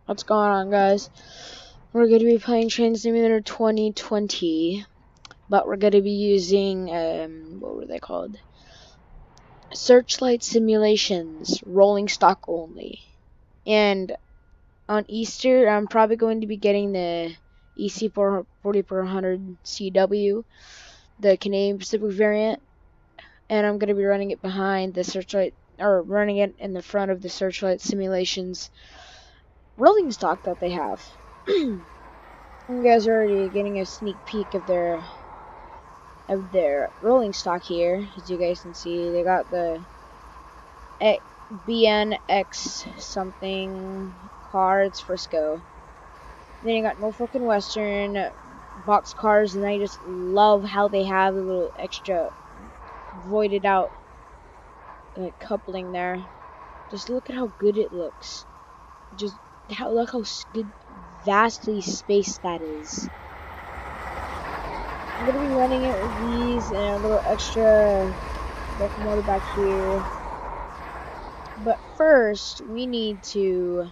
What's going on, guys? We're going to be playing Train Simulator 2020, but we're going to be using, what were they called? Searchlight Simulations, rolling stock only. And on Easter, I'm probably going to be getting the EC4400 CW, the Canadian Pacific variant, and I'm going to be running it behind the Searchlight, or running it in the front of the Searchlight Simulations rolling stock that they have. You guys are already getting a sneak peek of their rolling stock here. As you guys can see, they got the BNX something car. It's Frisco. Then you got Norfolk and Western box cars, and I just love how they have a little extra voided out coupling there. Just look at how good it looks. Look how good, vastly spaced that is. I'm going to be running it with these and a little extra locomotive back here. But first, we need to,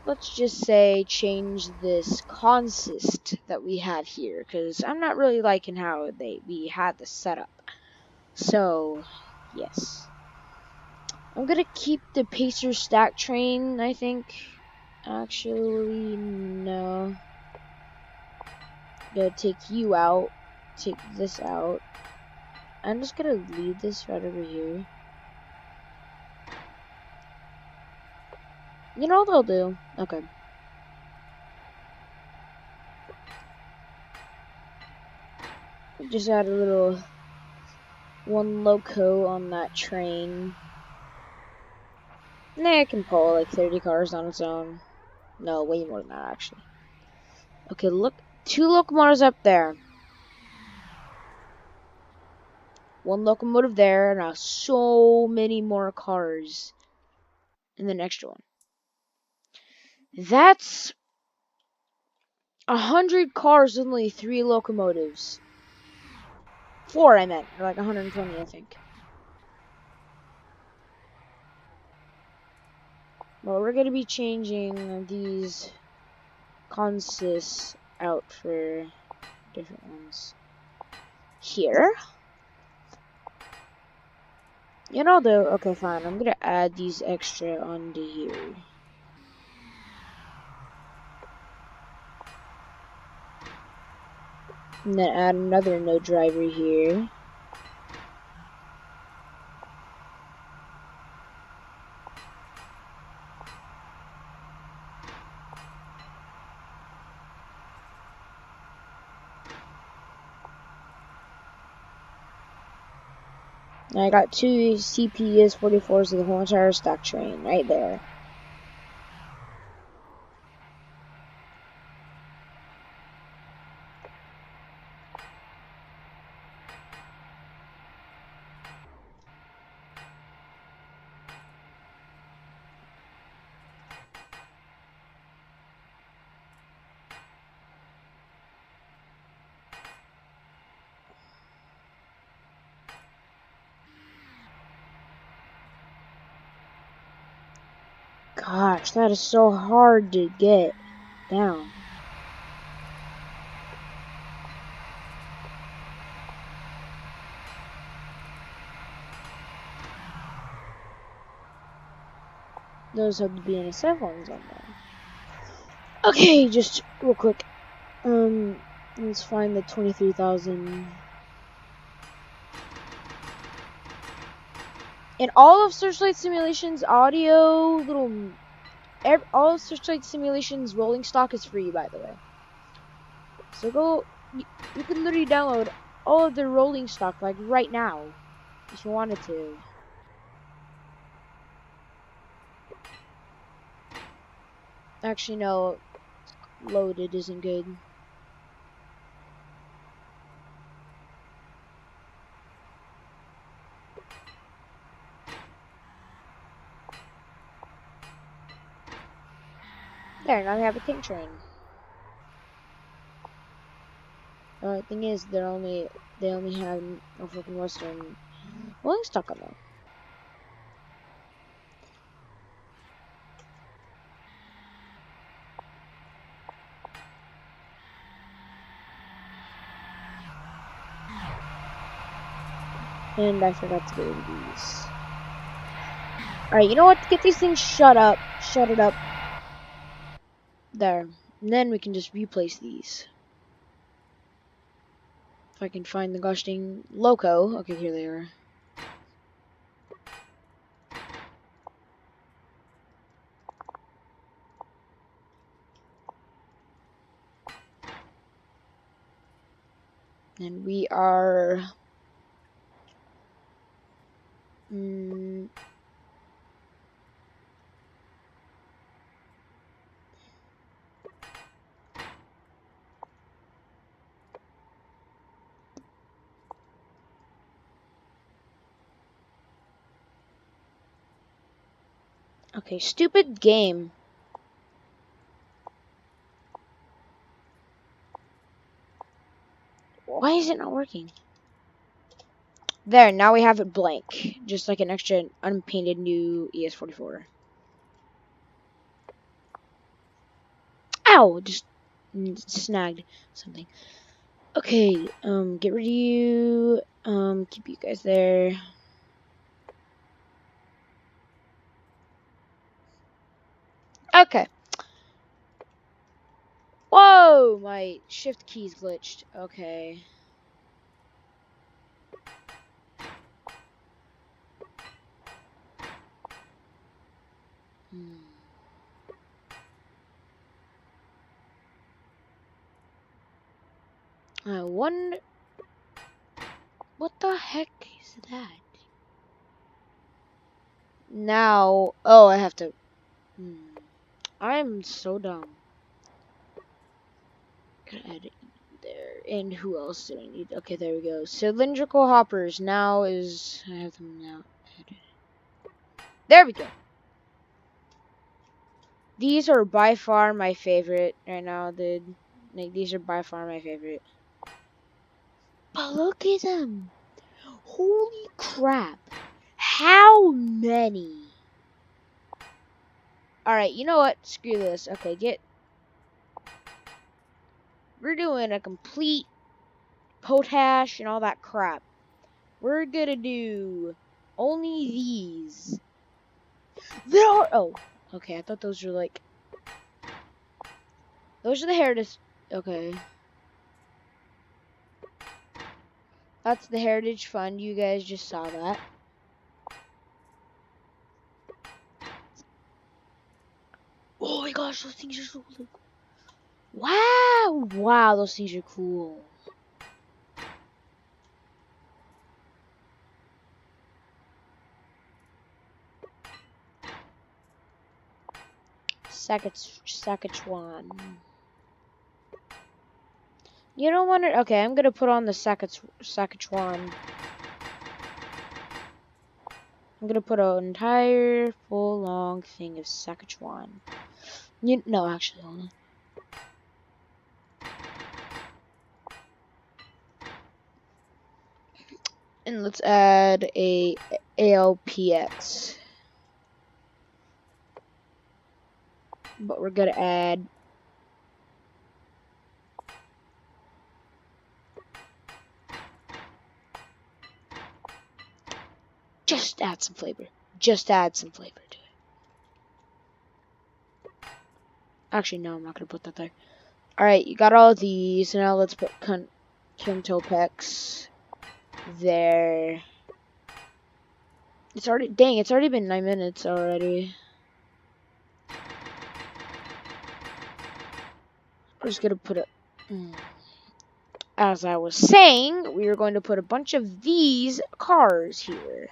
let's just say, change this consist that we had here. Because I'm not really liking how we had this set up. So, yes. I'm going to keep the Pacer stack train, I think. Actually, no. I'm going to take you out. Take this out. I'm just gonna leave this right over here. You know what I'll do? Okay. Just add a little one loco on that train. Nah, it can pull like 30 cars on its own. No, way more than that actually. Okay, look, 2 locomotives up there. 1 locomotive there, now so many more cars in the next one. That's 100 cars, only 3 locomotives. 4 I meant, or like 120 I think. Well, we're gonna be changing these consists out for different ones. Here. You know though, okay fine, I'm gonna add these extra onto here. And then add another no driver here. And I got 2 CPS 44s of the whole entire stock train right there. Gosh, that is so hard to get down. Those have to be in a 7 on there. Okay, just real quick. Let's find the 23,000. And all of Searchlight Simulations audio, all of Searchlight Simulations rolling stock is free, by the way. So you can literally download all of the rolling stock, like, right now, if you wanted to. Actually, no, loaded isn't good. There, now we have a tank train. The only thing is, they only have Norfolk and Western rolling stock on them. And I forgot to get rid of these. Alright, you know what? Get these things shut up. Shut it up. There. And then we can just replace these. If I can find the gosh dang loco. Okay, here they are. And we are... okay, stupid game. Why is it not working? There, now we have it blank. Just like an extra unpainted new ES44. Ow! Just snagged something. Okay, get rid of you. Keep you guys there. Okay. Whoa! My shift key's glitched. Okay. I wonder... What the heck is that? Now... Oh, I have to... I'm so dumb. Gotta add it there. And who else did I need? Okay, there we go. Cylindrical hoppers now is... I have them now added. There we go. These are by far my favorite right now, dude. Like, these are by far my favorite. But look at them. Holy crap. How many? Alright, you know what? Screw this. Okay, we're doing a complete potash and all that crap. We're gonna do only these. There are... Oh. Okay, I thought those were like... Those are the heritage... Okay. That's the Heritage Fund. You guys just saw that. Oh my gosh, those things are so cool. Wow! Wow, those things are cool. Saskatchewan. You don't want to... Okay, I'm gonna put on the Saskatchewan. I'm gonna put an entire full long thing of Saskatchewan. No, actually, hold on. And let's add a ALPX. But we're gonna add... Just add some flavor. Just add some flavor to it. Actually, no, I'm not gonna put that there. Alright, you got all of these. Now let's put Kintopex there. It's already... Dang, it's already been 9 minutes already. We're just gonna put it... As I was saying, we are going to put a bunch of these cars here.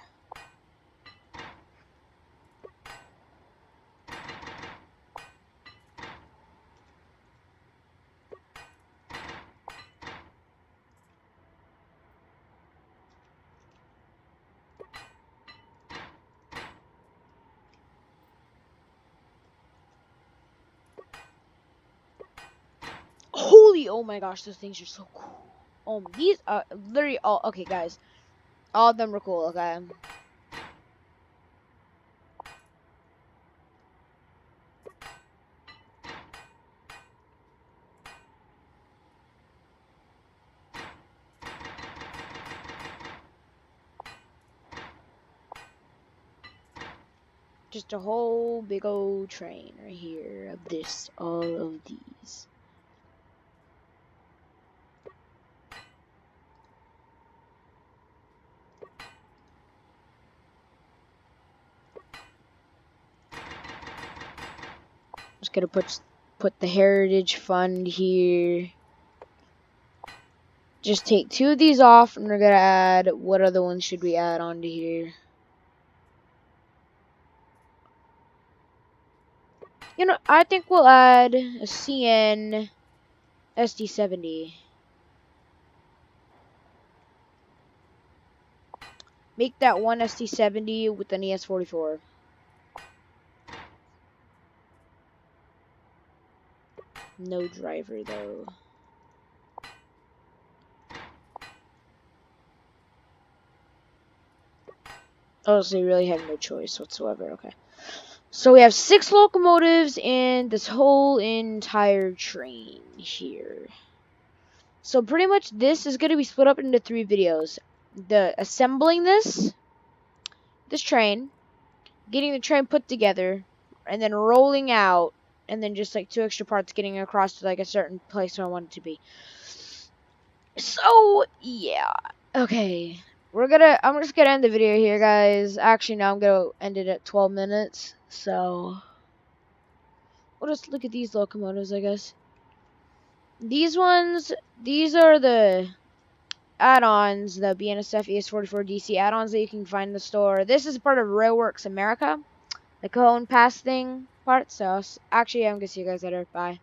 Holy, oh my gosh, those things are so cool. Oh, these are literally all... Okay, guys. All of them are cool, okay? Just a whole big old train right here of all of these. Just gonna put the Heritage Fund here. Just take 2 of these off, and we're gonna add, what other ones should we add onto here? You know, I think we'll add a CN SD70. Make that one SD70 with an ES44. No driver though. Oh, so you really have no choice whatsoever. Okay. So we have 6 locomotives in this whole entire train here. So pretty much this is going to be split up into 3 videos. The assembling this train, getting the train put together, and then rolling out, and then just like 2 extra parts getting across to like a certain place where I want it to be. So yeah. Okay. I'm just gonna end the video here, guys. Actually, now I'm gonna end it at 12 minutes. So we'll just look at these locomotives, I guess. These are the add-ons, the BNSF ES44 DC add-ons that you can find in the store. This is part of Railworks America, the Cone Pass thing part. So actually, I'm gonna see you guys later. Bye.